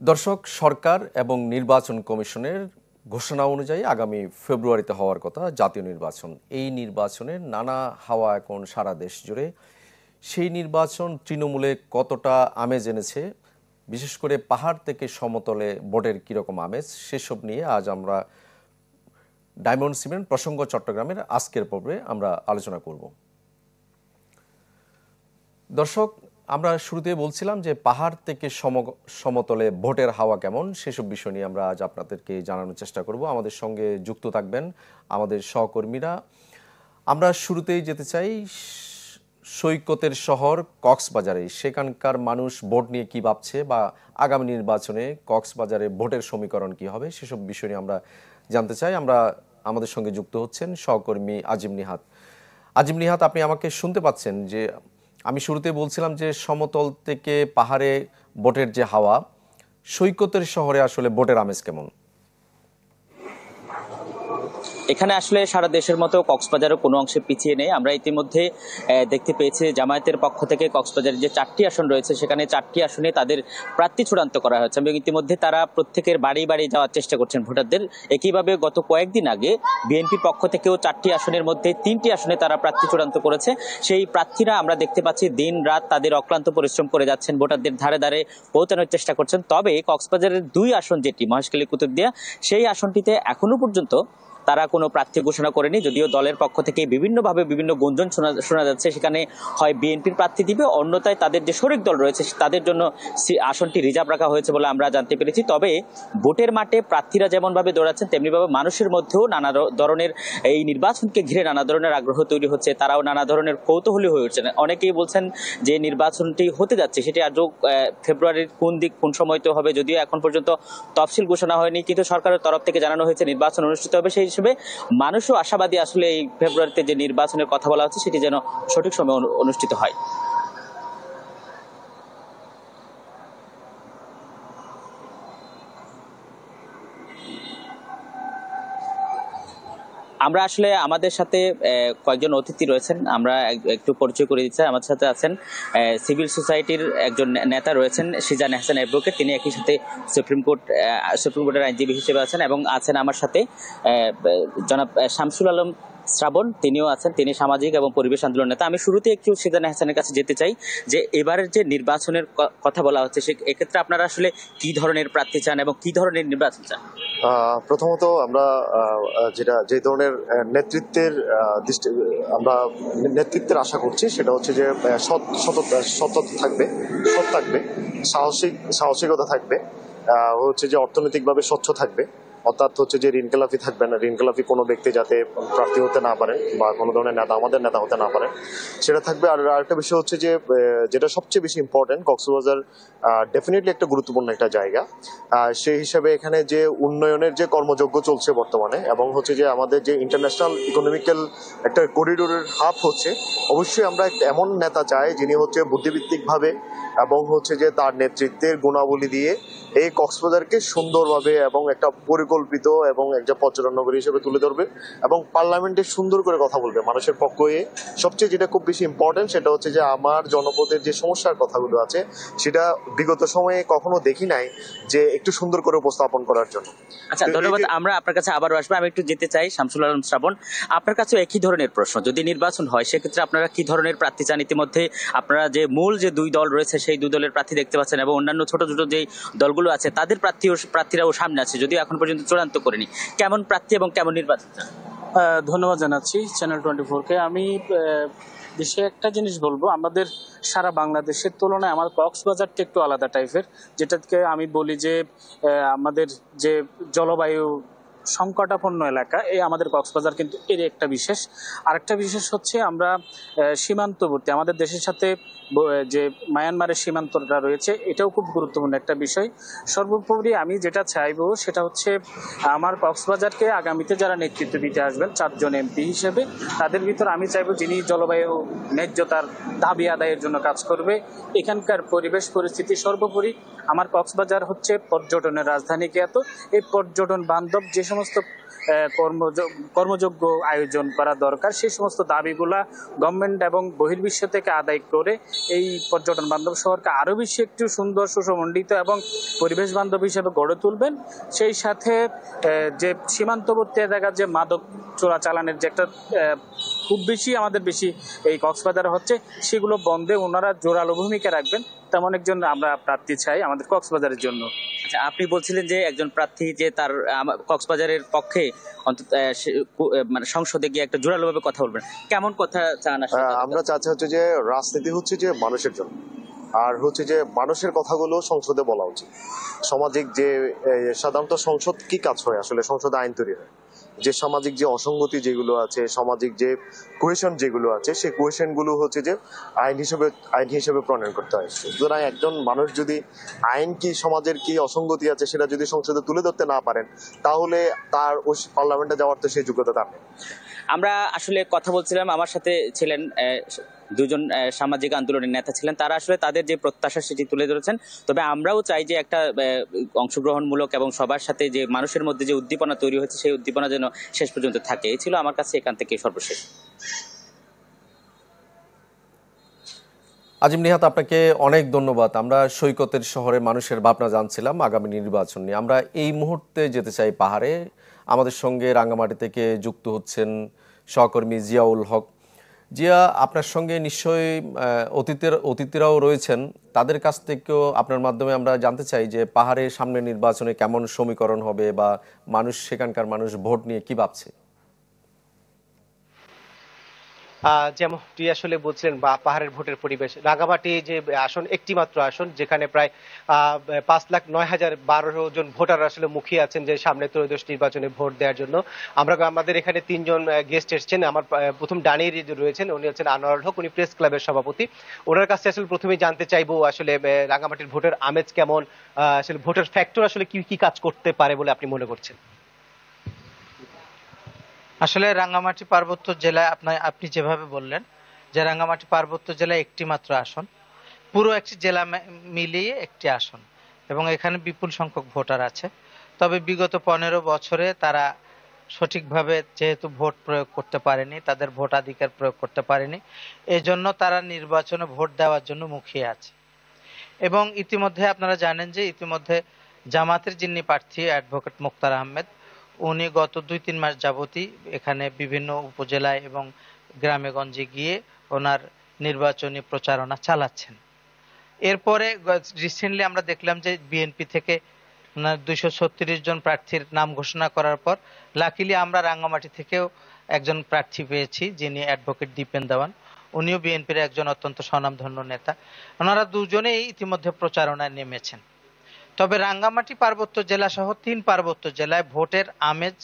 দর্শক, সরকার এবং নির্বাচন কমিশনের ঘোষণা অনুযায়ী আগামী ফেব্রুয়ারিতে হওয়ার কথা জাতীয় নির্বাচন। এই নির্বাচনের নানা হাওয়া এখন সারা দেশ জুড়ে। সেই নির্বাচন তৃণমূলে কতটা আমেজ এনেছে, বিশেষ করে পাহাড় থেকে সমতলে ভোটের কীরকম আমেজ, সেসব নিয়ে আজ আমরা ডায়মন্ড সিমেন্ট প্রসঙ্গ চট্টগ্রামের আজকের পর্বে আমরা আলোচনা করব। দর্শক, আমরা শুরুতে বলছিলাম যে পাহাড় থেকে সমতলে ভোটের হাওয়া কেমন, সেসব বিষয় নিয়ে আমরা আজ আপনাদেরকে জানানোর চেষ্টা করব। আমাদের সঙ্গে যুক্ত থাকবেন আমাদের সহকর্মীরা। আমরা শুরুতেই যেতে চাই সৈকতের শহর কক্সবাজারে। সেখানকার মানুষ ভোট নিয়ে কী ভাবছে বা আগামী নির্বাচনে কক্সবাজারে ভোটের সমীকরণ কী হবে, সেসব বিষয় নিয়ে আমরা জানতে চাই। আমাদের সঙ্গে যুক্ত হচ্ছেন সহকর্মী আজিম নিহাত। আজিম নিহাত, আপনি আমাকে শুনতে পাচ্ছেন? যে আমি শুরুতে বলছিলাম যে সমতল থেকে পাহাড়ে ভোটের যে হাওয়া, সৈকতের শহরে আসলে ভোটের আমেজ কেমন? এখানে আসলে সারা দেশের মতো কক্সবাজারও কোনো অংশে পিছিয়ে নেই। আমরা ইতিমধ্যে দেখতে পেয়েছি জামায়াতের পক্ষ থেকে কক্সবাজারের যে 4টি আসন রয়েছে, সেখানে 4টি আসনে তাদের প্রার্থী চূড়ান্ত করা হয়েছে এবং ইতিমধ্যে তারা প্রত্যেকের বাড়ি বাড়ি যাওয়ার চেষ্টা করছেন ভোটারদের। একইভাবে গত কয়েকদিন আগে বিএনপির পক্ষ থেকেও 4টি আসনের মধ্যে 3টি আসনে তারা প্রার্থী চূড়ান্ত করেছে। সেই প্রার্থীরা আমরা দেখতে পাচ্ছি দিন রাত তাদের অক্লান্ত পরিশ্রম করে যাচ্ছেন, ভোটারদের ধারে ধারে পৌঁছানোর চেষ্টা করছেন। তবে কক্সবাজারের 2 আসন, যেটি মহেশখালী কুতুবদিয়া, সেই আসনটিতে এখনো পর্যন্ত তারা কোনো প্রার্থী ঘোষণা করেনি। যদিও দলের পক্ষ থেকে বিভিন্নভাবে বিভিন্ন গুঞ্জন শোনা যাচ্ছে, সেখানে হয় বিএনপির প্রার্থী দিবে, অন্যথায় তাদের যে শরিক দল রয়েছে তাদের জন্য আসনটি রিজার্ভ রাখা হয়েছে বলে আমরা জানতে পেরেছি। তবে ভোটের মাঠে প্রার্থীরা যেমনভাবে দৌড়াচ্ছেন, তেমনিভাবে মানুষের মধ্যেও নানা ধরনের এই নির্বাচনকে ঘিরে নানা ধরনের আগ্রহ তৈরি হচ্ছে। তারাও নানা ধরনের কৌতূহলী হয়ে উঠছেন। অনেকেই বলছেন যে নির্বাচনটি হতে যাচ্ছে সেটি আজও ফেব্রুয়ারির কোন সময়তে হবে, যদিও এখন পর্যন্ত তফসিল ঘোষণা হয়নি, কিন্তু সরকারের তরফ থেকে জানানো হয়েছে নির্বাচন অনুষ্ঠিত হবে। সেই হিসেবে মানুষও আশাবাদী আসলে এই ফেব্রুয়ারিতে যে নির্বাচনের কথা বলা হচ্ছে সেটি যেন সঠিক সময়ে অনুষ্ঠিত হয়। আমরা আসলে আমাদের সাথে কয়েকজন অতিথি রয়েছেন, আমরা একটু পরিচয় করে দিচ্ছি। আমাদের সাথে আছেন সিভিল সোসাইটির একজন নেতা রয়েছেন সিজান হাসান অ্যাডভোকেট, তিনি একই সাথে সুপ্রিম কোর্টের আইনজীবী হিসেবে আছেন, এবং আছেন আমার সাথে জনাব শামসুল আলম শ্রাবণ, তিনিও আছেন, তিনি সামাজিক এবং পরিবেশ আন্দোলন নেতা। আমি শুরুতে একটু সিজান হাসানের কাছে যেতে চাই যে এবারের যে নির্বাচনের কথা বলা হচ্ছে, সে এক্ষেত্রে আপনারা আসলে কি ধরনের প্রার্থী চান এবং কি ধরনের নির্বাচন চান? প্রথমত আমরা যে ধরনের নেতৃত্বের আশা করছি সেটা হচ্ছে যে সৎ থাকবে, সাহসিকতা থাকবে, হচ্ছে যে অর্থনৈতিকভাবে স্বচ্ছ থাকবে, অর্থাৎ হচ্ছে যে ঋণখেলাপি থাকবে না, ঋণখেলাপি কোনো ব্যক্তি যাতে প্রার্থী হতে না পারে বা কোনো ধরনের আমাদের নেতা হতে না পারে সেটা থাকবে। আর আরেকটা বিষয় হচ্ছে যে যেটা সবচেয়ে বেশি ইম্পর্টেন্ট, কক্সবাজার ডেফিনেটলি একটা গুরুত্বপূর্ণ একটা জায়গা। সেই হিসাবে এখানে যে উন্নয়নের যে কর্মযজ্ঞ চলছে বর্তমানে, এবং হচ্ছে যে আমাদের যে ইন্টারন্যাশনাল ইকোনমিক্যাল একটা করিডোরের হাব হচ্ছে, অবশ্যই আমরা একটা এমন নেতা চাই যিনি হচ্ছে বুদ্ধিভিত্তিকভাবে এবং হচ্ছে যে তার নেতৃত্বের গুণাবলী দিয়ে এই কক্সবাজারকে সুন্দরভাবে এবং একটা পরিকল্পিত এবং একটা পর্যটন নগরী হিসেবে তুলে ধরবে এবং পার্লামেন্টে সুন্দর করে কথা বলবে মানুষের পক্ষে। সবচেয়ে যেটা খুব বেশি ইম্পর্টেন্ট সেটা হচ্ছে যে আমার জনপদের যে সমস্যার কথাগুলো আছে সেটা বিগত সময়ে কখনো দেখি নাই যে একটু সুন্দর করে উপস্থাপন করার জন্য। আচ্ছা, ধন্যবাদ। আমরা আপনার কাছে আবারও আসবো। আমি একটু যেতে চাই শামসুল আলম শ্রাবণ, আপনার কাছেও একই ধরনের প্রশ্ন। যদি নির্বাচন হয় সেক্ষেত্রে আপনারা কি ধরনের প্রার্থী চান? ইতিমধ্যে আপনারা যে মূল যে 2 দল রয়েছে সেই 2 দলের প্রার্থী দেখতে পাচ্ছেন এবং অন্যান্য ছোট ছোট যে দলগুলো আছে তাদের প্রার্থীরাও সামনে আছে, যদিও এখন পর্যন্ত চূড়ান্ত করেনি। কেমন প্রার্থী এবং কেমন নির্বাচন চান? ধন্যবাদ জানাচ্ছি চ্যানেল 24-কে। আমি দেশে একটা জিনিস বলবো, আমাদের সারা বাংলাদেশের তুলনায় আমার কক্সবাজারটা একটু আলাদা টাইপের, যেটাকে আমি বলি যে আমাদের যে জলবায়ু সংকটাপন্ন এলাকা, এই আমাদের কক্সবাজার কিন্তু এর একটা বিশেষ। আরেকটা বিশেষ হচ্ছে আমরা সীমান্তবর্তী, আমাদের দেশের সাথে যে মায়ানমারের সীমান্তটা রয়েছে, এটাও খুব গুরুত্বপূর্ণ একটা বিষয়। সর্বোপরি আমি যেটা চাইবো সেটা হচ্ছে আমার কক্সবাজারকে আগামীতে যারা নেতৃত্ব দিতে আসবেন 4 জন এমপি হিসেবে, তাদের ভিতর আমি চাইবো যিনি জলবায়ু ন্যায্যতার দাবি আদায়ের জন্য কাজ করবে, এখানকার পরিবেশ পরিস্থিতি, সর্বোপরি আমার কক্সবাজার হচ্ছে পর্যটনের রাজধানী খ্যাত, এই পর্যটন বান্ধব যে সমস্ত কর্মযোগ্য আয়োজন করা দরকার, সেই সমস্ত দাবিগুলা গভর্নমেন্ট এবং বহির্বিশ্ব থেকে আদায় করে এই পর্যটন বান্ধব শহরকে আরো বেশি একটু সুন্দর, সুসমন্ডিত এবং পরিবেশ বান্ধব হিসেবে গড়ে তুলবেন। সেই সাথে যে সীমান্তবর্তী এলাকার যে মাদক চোরাচালানের যে একটা খুব বেশি আমাদের বেশি এই কক্সবাজারে হচ্ছে, সেগুলো বন্ধে ওনারা জোরালো ভূমিকা রাখবেন, তেমন একজন আমরা প্রার্থী চাই আমাদের কক্সবাজারের জন্য। আচ্ছা, আপনি বলছিলেন যে একজন প্রার্থী যে তার কক্সবাজারের পক্ষে অন্তত মানে সংসদে গিয়ে একটা জোরালোভাবে কথা বলবেন, কেমন কথা চান আসলে? আমরা চাচ্ছি হচ্ছে যে রাজনীতি হচ্ছে যে মানুষের জন্য, আর হচ্ছে যে মানুষের কথাগুলো সংসদে বলা উচিত। সামাজিক যে সাধারণত সংসদ কি কাজ হয়, আসলে সংসদে আইন তৈরি হয়, যে সামাজিক যে অসঙ্গতি যেগুলো আছে, সামাজিক যে কোয়েশন যেগুলো আছে, সেই কোয়েশন গুলো হচ্ছে যে আইন হিসেবে প্রণয়ন করতে হয়। সুতরাং একজন মানুষ যদি আইন কি, সমাজের কি অসঙ্গতি আছে সেটা যদি সংসদে তুলে ধরতে না পারেন, তাহলে তার ওই পার্লামেন্টে যাওয়ার তো সেই যোগ্যতা তার নেই। আমরা আসলে কথা বলছিলাম, আমার সাথে ছিলেন দুজন সামাজিক আন্দোলনের নেতা ছিলেন, তারা আসলে তাদের যে প্রত্যাশা সেটি তুলে ধরেছেন। তবে আমরাও চাই যে একটা অংশগ্রহণমূলক এবং সবার সাথে যে মানুষের মধ্যে যে উদ্দীপনা তৈরি হয়েছে, সেই উদ্দীপনা যেন শেষ পর্যন্ত থাকে। এই ছিল আমার কাছে এখান থেকে সর্বশেষ। আজিম নিহাত, আপনাকে অনেক ধন্যবাদ। আমরা সৈকতের শহরে মানুষের ভাবনা জানছিলাম আগামী নির্বাচন নিয়ে। আমরা এই মুহূর্তে যেতে চাই পাহাড়ে। আমাদের সঙ্গে রাঙ্গামাটি থেকে যুক্ত হচ্ছেন সহকর্মী জিয়াউল হক। জিয়া, আপনার সঙ্গে নিশ্চয়ই অতিথিরাও রয়েছেন, তাদের কাছ থেকেও আপনার মাধ্যমে আমরা জানতে চাই যে পাহাড়ে সামনে নির্বাচনে কেমন সমীকরণ হবে বা সেখানকার মানুষ ভোট নিয়ে কি ভাবছে। যেমনটি আসলে বলছিলেন বা পাহাড়ের ভোটের পরিবেশ, রাঙ্গামাটি যে আসন একটি মাত্র আসন, যেখানে প্রায় 5,09,012 জন ভোটার আসলে মুখিয়ে আছেন যে সামনে ত্রয়োদশ নির্বাচনে ভোট দেওয়ার জন্য। আমাদের এখানে 3 জন গেস্ট এসেছেন। আমার প্রথম ডানির রয়েছেন, উনি হচ্ছেন আনোয়ারুল হক, উনি প্রেস ক্লাবের সভাপতি। ওনার কাছে আসলে প্রথমেই জানতে চাইবো আসলে রাঙ্গামাটির ভোটের আমেজ কেমন, আসলে ভোটের ফ্যাক্টর আসলে কি কি কাজ করতে পারে বলে আপনি মনে করছেন? আসলে রাঙ্গামাটি পার্বত্য জেলায় আপনি যেভাবে বললেন যে রাঙ্গামাটি পার্বত্য জেলায় একটি মাত্র আসন, পুরো একটি জেলা মিলিয়ে একটি আসন, এবং এখানে বিপুল সংখ্যক ভোটার আছে। তবে বিগত 15 বছরে তারা সঠিকভাবে যেহেতু ভোট প্রয়োগ করতে পারেনি, তাদের ভোটাধিকার প্রয়োগ করতে পারেনি, এজন্য তারা নির্বাচনে ভোট দেওয়ার জন্য মুখিয়ে আছে। এবং ইতিমধ্যে আপনারা জানেন যে ইতিমধ্যে জামাতের যিনি প্রার্থী অ্যাডভোকেট মুক্তার আহমেদ, উনি গত 2-3 মাস যাবতই এখানে বিভিন্ন উপজেলায় এবং গ্রামে গঞ্জে গিয়ে ওনার নির্বাচনী প্রচারণা চালাচ্ছেন। এরপরে রিসেন্টলি আমরা দেখলাম যে বিএনপি থেকে ওনার 236 জন প্রার্থীর নাম ঘোষণা করার পর লাকিলি আমরা রাঙ্গামাটি থেকেও একজন প্রার্থী পেয়েছি, যিনি অ্যাডভোকেট দীপেন দেওয়ান। উনিও বিএনপির একজন অত্যন্ত স্বনামধন্য নেতা। ওনারা দুজনেই ইতিমধ্যে প্রচারণায় নেমেছেন। তবে রাঙ্গামাটি পার্বত্য জেলা সহ 3 পার্বত্য জেলায় ভোটের আমেজ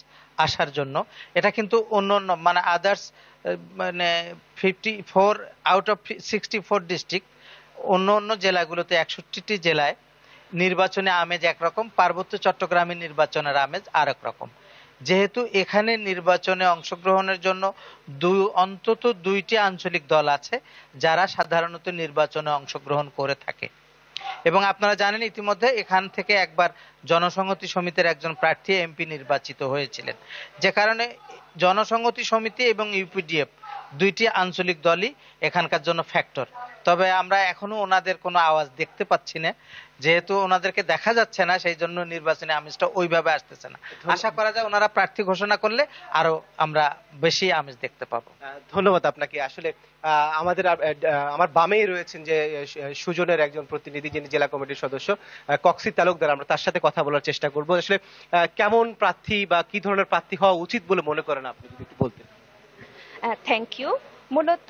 আসার জন্য, এটা কিন্তু অন্য মানে আদার্স মানে 54 আউট অফ 64 ডিস্ট্রিক্ট, অন্য জেলাগুলোতে 61টি জেলায় নির্বাচনে আমেজ একরকম, পার্বত্য চট্টগ্রামের নির্বাচনের আমেজ আর এক রকম। যেহেতু এখানে নির্বাচনে অংশগ্রহণের জন্য অন্তত 2টি আঞ্চলিক দল আছে যারা সাধারণত নির্বাচনে অংশগ্রহণ করে থাকে। এবং আপনারা জানেন ইতিমধ্যে এখান থেকে একবার জনসংহতি সমিতির একজন প্রার্থী এমপি নির্বাচিত হয়েছিলেন, যে কারণে জনসংহতি সমিতি এবং ইউপিডিএফ 2টি আঞ্চলিক দলই এখানকার জন্য ফ্যাক্টর। তবে আমরা এখনো ওনাদের কোনো আওয়াজ দেখতে পাচ্ছি না, যেহেতু ওনাদেরকে দেখা যাচ্ছে না, সেই জন্য নির্বাচনী আমেজটা ওইভাবে আসতেছে না। আশা করা যায় ওনারা প্রার্থী ঘোষণা করলে আরো আমরা বেশি আমেজ দেখতে পাবো। ধন্যবাদ আপনাকে। আসলে আমার বামেই রয়েছেন যে সুজনের একজন প্রতিনিধি, যিনি জেলা কমিটির সদস্য কক্সি তালুকদার। আমরা তার সাথে কথা বলার চেষ্টা করবো। আসলে কেমন প্রার্থী বা কি ধরনের প্রার্থী হওয়া উচিত বলে মনে করেন আপনি, যদি একটু বলতেন। Thank you. মূলত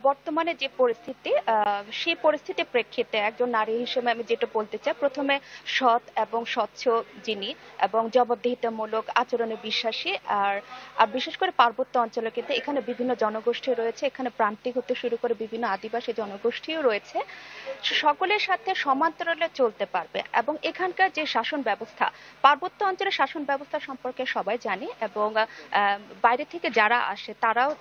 বর্তমানে যে পরিস্থিতি, সেই পরিস্থিতির প্রেক্ষিতে একজন নারী হিসেবে আমি যেটা বলতে চাই, প্রথমে সৎ এবং স্বচ্ছ যিনি এবং জবাবদিহিতামূলক আচরণে বিশ্বাসী, আর বিশেষ করে পার্বত্য অঞ্চলে কিন্তু এখানে বিভিন্ন জনগোষ্ঠী রয়েছে, এখানে প্রান্তিক হতে শুরু করে বিভিন্ন আদিবাসী জনগোষ্ঠীও রয়েছে, সকলের সাথে সমান্তরালে চলতে পারবে। এবং এখানকার যে শাসন ব্যবস্থা, পার্বত্য অঞ্চলের শাসন ব্যবস্থা সম্পর্কে সবাই জানি, এবং বাইরে থেকে যারা আসে তারাও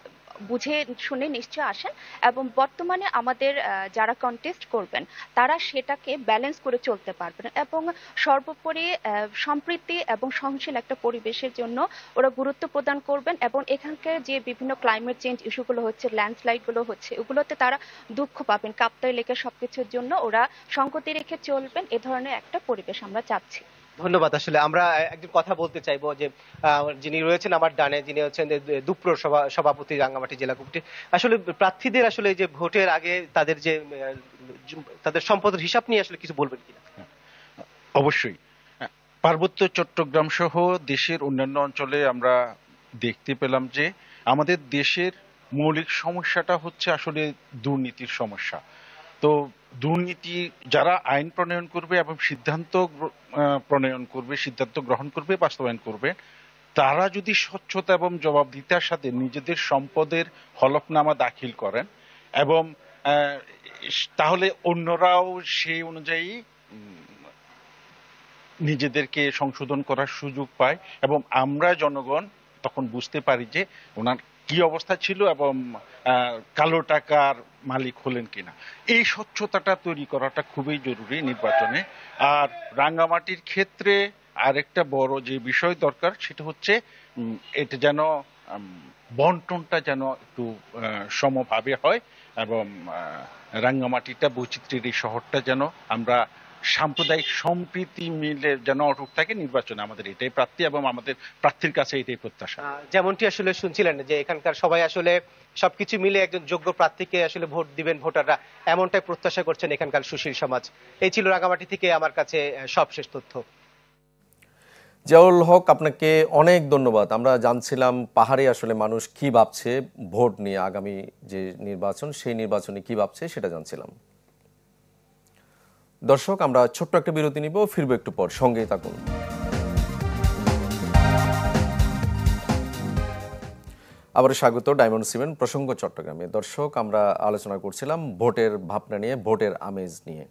বুঝে শুনে নিশ্চয় আসেন, এবং বর্তমানে আমাদের যারা কন্টেস্ট করবেন তারা সেটাকে ব্যালেন্স করে চলতে পারবেন, এবং সর্বোপরি সম্প্রীতি এবং সহনশীল একটা পরিবেশের জন্য ওরা গুরুত্ব প্রদান করবেন, এবং এখানকার যে বিভিন্ন ক্লাইমেট চেঞ্জ ইস্যুগুলো হচ্ছে, ল্যান্ডস্লাইড গুলো হচ্ছে, ওগুলোতে তারা দুঃখ পাবেন, কাপ্তাই লেকে সবকিছুর জন্য ওরা সংগতি রেখে চলবেন। এ ধরনের একটা পরিবেশ আমরা চাচ্ছি। ধন্যবাদ। আসলে আমরা একজন কথা বলতে চাইবো যে যিনি রয়েছেন আমার ডানে, যিনি হচ্ছেন দুপ্রর সভাপতি রাঙ্গামাটি জেলা কমিটি। আসলে প্রার্থীদের আসলে যে ভোটের আগে তাদের যে তাদের সম্পদের হিসাব নিয়ে আসলে কিছু বলবেন কিনা? অবশ্যই। পার্বত্য চট্টগ্রাম সহ দেশের অন্যান্য অঞ্চলে আমরা দেখতে পেলাম যে আমাদের দেশের মৌলিক সমস্যাটা হচ্ছে আসলে দুর্নীতির সমস্যা। তো দুর্নীতি যারা আইন প্রণয়ন করবে এবং সিদ্ধান্ত প্রণয়ন করবে, সিদ্ধান্ত গ্রহণ করবে, বাস্তবায়ন করবে, তারা যদি স্বচ্ছতা এবং জবাবদিহিতার সাথে নিজেদের সম্পদের হলফনামা দাখিল করেন এবং তাহলে অন্যরাও সেই অনুযায়ী নিজেদেরকে সংশোধন করার সুযোগ পায় এবং আমরা জনগণ তখন বুঝতে পারি যে ওনার কি অবস্থা ছিল এবং কালো টাকার মালিক হলেন কিনা। এই স্বচ্ছতাটা তৈরি করাটা খুবই জরুরি নির্বাচনে। আর রাঙ্গামাটির ক্ষেত্রে আরেকটা বড় যে বিষয় দরকার সেটা হচ্ছে এটা যেন বন্টনটা যেন একটু সমভাবে হয় এবং রাঙ্গামাটিটা বৈচিত্র্যের এই শহরটা যেন আমরা সাম্প্রদায়িক সম্প্রীতি মিলে যেন অটুট থাকে নির্বাচনে। আমাদের এটাই প্রার্থী এবং আমাদের প্রার্থীর কাছে এটাই প্রত্যাশা। যেমনটি আসলে শুনছিলেন যে এখানকার সবাই আসলে সবকিছু মিলে একজন যোগ্য প্রার্থীকে আসলে ভোট দিবেন ভোটাররা, এমনটাই প্রত্যাশা করছেন এখানকার সুশীল সমাজ। এই ছিল রাঙ্গামাটি থেকে আমার কাছে সবশেষ তথ্য। জিয়াউল হক, আপনাকে অনেক ধন্যবাদ। আমরা জানছিলাম পাহাড়ে আসলে মানুষ কি ভাবছে ভোট নিয়ে, আগামী যে নির্বাচন সেই নির্বাচনে কি ভাবছে সেটা জানছিলাম। দর্শক, আমরা ছোট্ট একটা বিরতি নিব, ফিরবো একটু পর, সঙ্গেই থাকুন। আবার স্বাগত ডায়মন্ড সিমেন্ট প্রসঙ্গ চট্টগ্রামে। দর্শক, আমরা আলোচনা করছিলাম ভোটের ভাবনা নিয়ে, ভোটের আমেজ নিয়ে।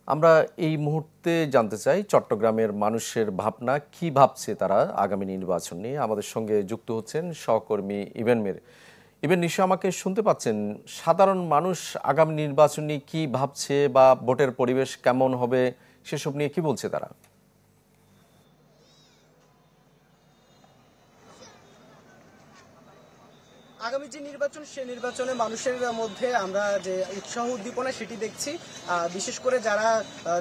আমরা এই মুহূর্তে জানতে চাই চট্টগ্রামের মানুষের ভাবনা, কি ভাবছে তারা আগামী নির্বাচন নিয়ে। আমাদের সঙ্গে যুক্ত হচ্ছেন সহকর্মী ইভেন মির। ইভেন, নিশ্চয় আমাকে শুনতে পাচ্ছেন। সাধারণ মানুষ আগামী নির্বাচন নিয়ে কি ভাবছে বা ভোটের পরিবেশ কেমন হবে সেসব নিয়ে কি বলছে তারা? আগামী যে নির্বাচন, সেই নির্বাচনে মানুষের মধ্যে আমরা যে উৎসাহ উদ্দীপনা সেটি দেখছি। বিশেষ করে যারা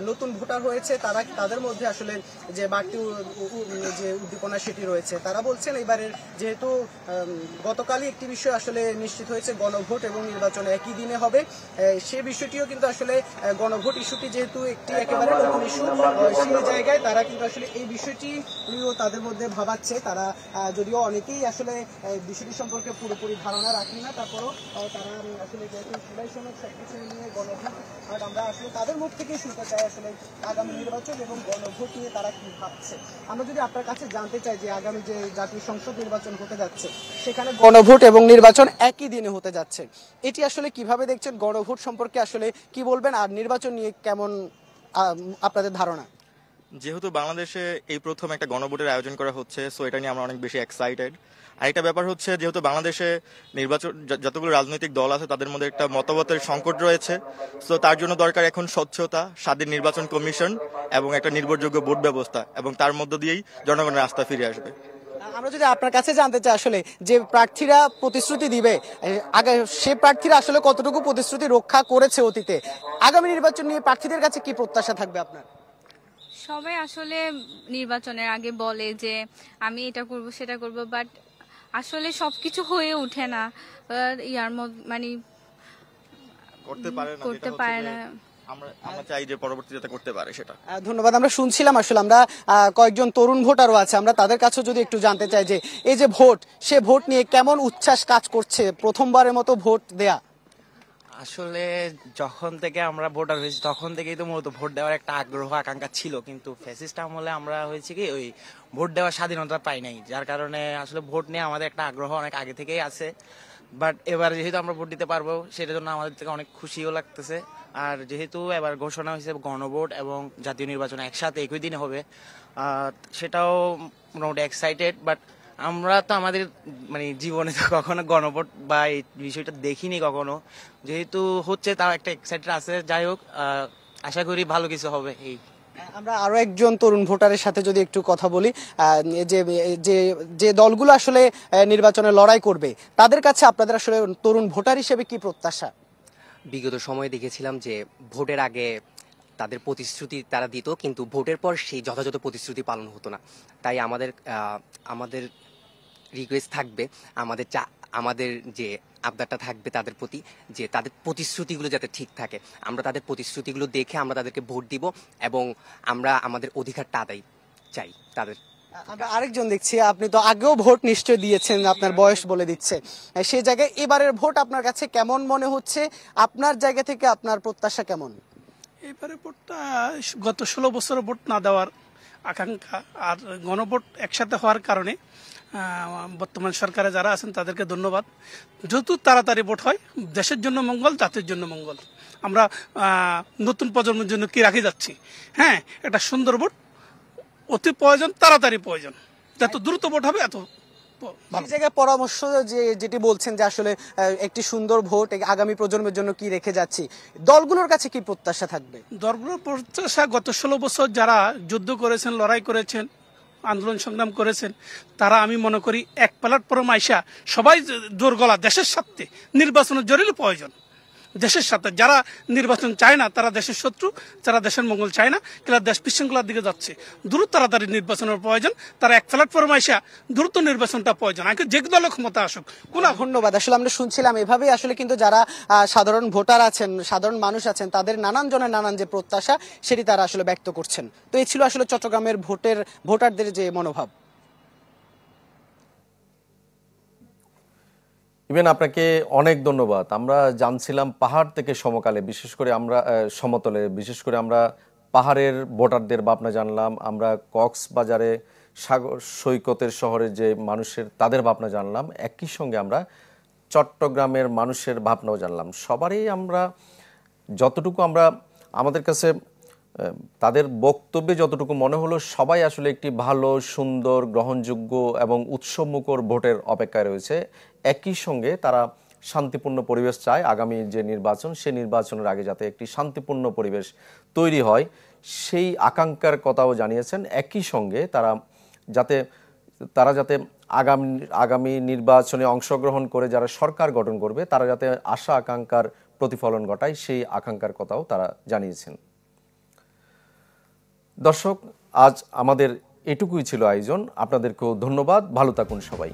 নতুন ভোটার হয়েছে তাদের মধ্যে আসলে যে বাড়তি যে উদ্দীপনা সেটি রয়েছে। তারা বলছেন এবারের যেহেতু গতকালই একটি বিষয় আসলে নিশ্চিত হয়েছে, গণভোট এবং নির্বাচন একই দিনে হবে, সেই বিষয়টিও কিন্তু আসলে গণভোট ইস্যুটি যেহেতু একটি একেবারে নতুন ইস্যু, সেই জায়গায় তারা কিন্তু আসলে এই বিষয়টিও তাদের মধ্যে ভাবাচ্ছে। তারা যদিও অনেকেই আসলে বিষয়টি সম্পর্কে পুরোপুরি ধারণা রাখি না, তারপরও তারা আসলে যেহেতু জুলাই সনদ সবকিছু নিয়ে গণভোট, আর আমরা আসলে তাদের মুখ থেকেই শুনতে চাই আসলে আগামী নির্বাচন এবং গণভোট নিয়ে তারা কি ভাবছে। আমরা যদি আপনার কাছে জানতে চাই যে আগামী যে জাতীয় সংসদ নির্বাচন হতে যাচ্ছে সেখানে গণভোট এবং নির্বাচন একই দিনে হতে যাচ্ছে, এটি আসলে কিভাবে দেখছেন? গণভোট সম্পর্কে আসলে কি বলবেন, আর নির্বাচন নিয়ে কেমন আপনাদের ধারণা? যেহেতু বাংলাদেশে এই প্রথম একটা গণভোটের আয়োজন করা হচ্ছে, সো এটা নিয়ে আমরা অনেক বেশি এক্সাইটেড। আরেকটা ব্যাপার হচ্ছে, যেহেতু বাংলাদেশে নির্বাচন যতগুলো রাজনৈতিক দল আছে তাদের মধ্যে একটা মতবাদের সংকট রয়েছে, সো তার জন্য দরকার এখন স্বচ্ছতা, স্বাধীন নির্বাচন কমিশন এবং একটা নির্ভরযোগ্য ভোট ব্যবস্থা, এবং তার মধ্য দিয়েই জনগণের আস্থা ফিরে আসবে। আমরা যদি আপনার কাছে জানতে চাই আসলে যে প্রার্থীরা প্রতিশ্রুতি দিবে, সে প্রার্থীরা আসলে কতটুকু প্রতিশ্রুতি রক্ষা করেছে অতীতে, আগামী নির্বাচন নিয়ে প্রার্থীদের কাছে কি প্রত্যাশা থাকবে আপনার? সবাই আসলে নির্বাচনের আগে বলে যে আমি এটা করব সেটা করব, বাট আসলে সবকিছু হয়ে ওঠে না, ইয়ার মানে করতে পারে না। আমরা চাই যে পরবর্তী যাতে করতে পারে সেটা। ধন্যবাদ। আমরা শুনছিলাম আসলে আমরা কয়েকজন তরুণ ভোটারও আছে, আমরা তাদের কাছে যদি একটু জানতে চাই যে এই যে ভোট, সে ভোট নিয়ে কেমন উচ্ছ্বাস কাজ করছে প্রথমবারের মতো ভোট দেয়া। আসলে যখন থেকে আমরা ভোটার হয়েছি তখন থেকেই তো মূলত ভোট দেওয়ার একটা আগ্রহ আকাঙ্ক্ষা ছিল, কিন্তু ফ্যাসিস্ট আমলে আমরা হয়েছে কি ওই ভোট দেওয়ার স্বাধীনতা পাই নাই, যার কারণে আসলে ভোট নিয়ে আমাদের একটা আগ্রহ অনেক আগে থেকেই আছে। বাট এবার যেহেতু আমরা ভোট দিতে পারবো সেটার জন্য আমাদের থেকে অনেক খুশিও লাগতেছে। আর যেহেতু এবার ঘোষণা হয়েছে গণভোট এবং জাতীয় নির্বাচন একসাথে একই দিনে হবে, সেটাও মোটামুটি এক্সাইটেড। বাট আমরা তো আমাদের মানে জীবনে তো কখনো গণভোট বা এই বিষয়টা দেখিনি কখনো, যেহেতু হচ্ছে তাও একটা এক্সাইটেড আছে। যাই হোক, আশা করি ভালো কিছু হবে। এই আমরা আরো একজন তরুণ ভোটারের সাথে যদি একটু কথা বলি, যে যে যে দলগুলো আসলে নির্বাচনে লড়াই করবে তাদের কাছে আপনাদের আসলে তরুণ ভোটার হিসেবে কি প্রত্যাশা? বিগত সময়ে দেখেছিলাম যে ভোটের আগে তাদের প্রতিশ্রুতি তারা দিত, কিন্তু ভোটের পর সেই যথাযথ প্রতিশ্রুতি পালন হতো না। তাই আমাদের রিকোয়েস্ট থাকবে, আমাদের যে আবদারটা থাকবে তাদের প্রতি, যে তাদের প্রতিশ্রুতিগুলো যাতে ঠিক থাকে। আমরা তাদের প্রতিশ্রুতিগুলো দেখে আমরা তাদেরকে ভোট দিব এবং আমরা আমাদের অধিকারটা আদায় চাই তাদের। আমরা আরেকজন দেখছি, আপনি তো আগেও ভোট নিশ্চয় দিয়েছেন, আপনার বয়স বলে দিচ্ছে। সেই জায়গায় এবারের ভোট আপনার কাছে কেমন মনে হচ্ছে? আপনার জায়গা থেকে আপনার প্রত্যাশা কেমন? এবারে ভোটটা গত 16 বছর ভোট না দেওয়ার আকাঙ্ক্ষা আর গণভোট একসাথে হওয়ার কারণে বর্তমান সরকারে যারা আছেন তাদেরকে ধন্যবাদ। যত তাড়াতাড়ি ভোট হয় দেশের জন্য মঙ্গল, জাতির জন্য মঙ্গল। আমরা নতুন প্রজন্মের জন্য কি রাখি যাচ্ছি? হ্যাঁ, একটা সুন্দর ভোট অতি প্রয়োজন, তাড়াতাড়ি প্রয়োজন। যত দ্রুত ভোট হবে এত এই জায়গায় পরামর্শ যেটি বলছেন যে আসলে একটি সুন্দর ভোট আগামী প্রজন্মের জন্য কি রেখে যাচ্ছি, দলগুলোর কাছে কি প্রত্যাশা থাকবে? দলগুলোর প্রত্যাশা, গত 16 বছর যারা যুদ্ধ করেছেন, লড়াই করেছেন, আন্দোলন সংগ্রাম করেছেন, তারা আমি মনে করি এক প্ল্যাটফর্মে আইসা সবাই জোর গলা দেশের স্বার্থে নির্বাচনের জরুরি প্রয়োজন। দেশের সাথে যারা নির্বাচন চায় না তারা দেশের শত্রু, যারা দেশের মঙ্গল চায় না তারা দেশ বিশৃঙ্খলার দিকে যাচ্ছে। দ্রুত তাড়াতাড়ি নির্বাচনের প্রয়োজন, তারা এক প্ল্যাটফর্মে আইসা দ্রুত নির্বাচনটা প্রয়োজন, আগে যে দলের ক্ষমতা আসুক। ধন্যবাদ। আসলে আমরা শুনছিলাম এভাবেই আসলে কিন্তু যারা সাধারণ ভোটার আছেন, সাধারণ মানুষ আছেন, তাদের নানান জনের নানান যে প্রত্যাশা সেটি তারা আসলে ব্যক্ত করছেন। তো এই ছিল আসলে চট্টগ্রামের ভোটারদের যে মনোভাব। ইভেন আপনাকে অনেক ধন্যবাদ। আমরা জানছিলাম পাহাড় থেকে সমতলে, বিশেষ করে আমরা পাহাড়ের ভোটারদের ভাবনা জানলাম, আমরা কক্সবাজারে সাগর সৈকতের শহরের যে মানুষের তাদের ভাবনা জানলাম, একই সঙ্গে আমরা চট্টগ্রামের মানুষের ভাবনাও জানলাম। সবারই আমরা যতটুকু আমাদের কাছে তাদের বক্তব্যে যতটুকু মনে হলো, সবাই আসলে একটি ভালো, সুন্দর, গ্রহণযোগ্য এবং উৎসবমুখর ভোটের অপেক্ষায় রয়েছে। একই সঙ্গে তারা শান্তিপূর্ণ পরিবেশ চায়। আগামী যে নির্বাচন, সেই নির্বাচনের আগে যাতে একটি শান্তিপূর্ণ পরিবেশ তৈরি হয়, সেই আকাঙ্ক্ষার কথাও জানিয়েছেন। একই সঙ্গে তারা যাতে আগামী নির্বাচনে অংশগ্রহণ করে যারা সরকার গঠন করবে, তারা যাতে আশা আকাঙ্ক্ষার প্রতিফলন ঘটায়, সেই আকাঙ্ক্ষার কথাও তারা জানিয়েছেন। দর্শক, আজ আমাদের এটুকুই ছিল আয়োজন। আপনাদেরকেও ধন্যবাদ। ভালো থাকুন সবাই।